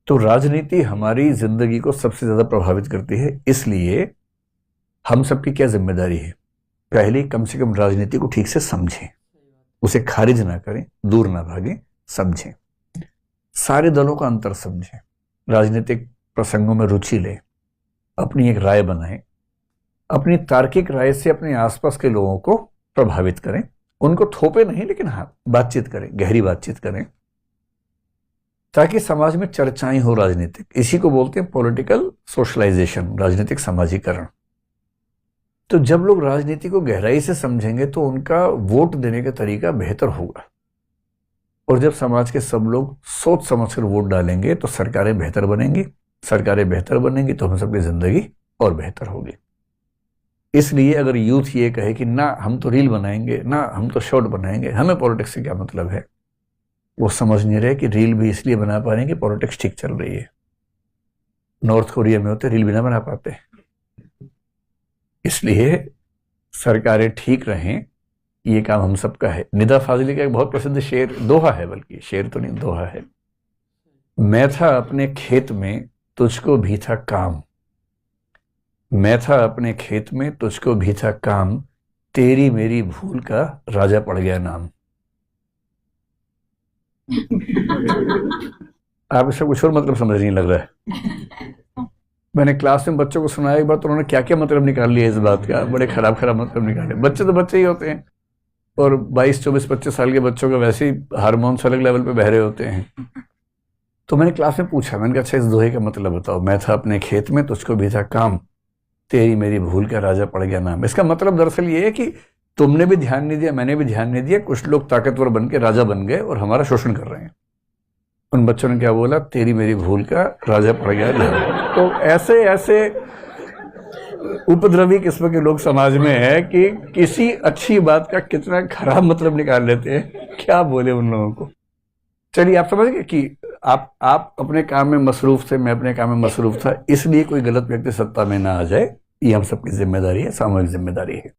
तो राजनीति हमारी जिंदगी को सबसे ज्यादा प्रभावित करती है, इसलिए हम सबकी क्या जिम्मेदारी है? पहले कम से कम राजनीति को ठीक से समझें, उसे खारिज ना करें, दूर ना भागें, समझें, सारे दलों का अंतर समझें, राजनीतिक प्रसंगों में रुचि लें, अपनी एक राय बनाएं, अपनी तार्किक राय से अपने आसपास के लोगों को प्रभावित करें, उनको थोपे नहीं लेकिन हाँ बातचीत करें, गहरी बातचीत करें, ताकि समाज में चर्चाएं हो राजनीतिक। इसी को बोलते हैं पॉलिटिकल सोशलाइजेशन, राजनीतिक समाजीकरण। तो जब लोग राजनीति को गहराई से समझेंगे तो उनका वोट देने का तरीका बेहतर होगा, और जब समाज के सब लोग सोच समझकर वोट डालेंगे तो सरकारें बेहतर बनेंगी, सरकारें बेहतर बनेंगी तो हम सबकी जिंदगी और बेहतर होगी। इसलिए अगर यूथ ये कहे कि ना हम तो रील बनाएंगे, ना हम तो शॉर्ट बनाएंगे, हमें पॉलिटिक्स से क्या मतलब है, वो समझ नहीं रहे कि रील भी इसलिए बना पा रहे हैं कि पॉलिटिक्स ठीक चल रही है। नॉर्थ कोरिया में होते रील भी ना बना पाते। इसलिए सरकारें ठीक रहें, ये काम हम सबका है। निदा फाजिली का एक बहुत प्रसिद्ध शेर, दोहा है, बल्कि शेर तो नहीं दोहा है, मैं था अपने खेत में तुझको भी था काम, मैं था अपने खेत में तुझको भी था काम, तेरी मेरी भूल का राजा पड़ गया नाम। आप इससे कुछ और मतलब समझ नहीं लग रहा है। मैंने क्लास में बच्चों को सुनाया एक बार, तो उन्होंने क्या क्या मतलब निकाल लिया इस बात का, बड़े खराब खराब मतलब निकाले। बच्चे तो बच्चे ही होते हैं, और 22, 24, 25 साल के बच्चों का वैसे ही हार्मोन्स अलग लेवल पे बह रहे होते हैं। तो मैंने क्लास में पूछा, मैंने कहा अच्छा इस दोहे का मतलब बताओ, मैं था अपने खेत में तुझको भी था काम, तेरी मेरी भूल का राजा पड़ गया नाम। इसका मतलब दरअसल ये है कि तुमने भी ध्यान नहीं दिया, मैंने भी ध्यान नहीं दिया, कुछ लोग ताकतवर बन के राजा बन गए और हमारा शोषण कर रहे हैं। उन बच्चों ने क्या बोला, तेरी मेरी भूल का राजा पड़ गया नाम। तो ऐसे ऐसे उपद्रवी किस्म के लोग समाज में है कि किसी अच्छी बात का कितना खराब मतलब निकाल लेते हैं, क्या बोले उन लोगों को। चलिए आप समझ गए कि आप अपने काम में मसरूफ थे, मैं अपने काम में मसरूफ था, इसलिए कोई गलत व्यक्ति सत्ता में ना आ जाए। ये हम सबकी जिम्मेदारी है, सामूहिक जिम्मेदारी है।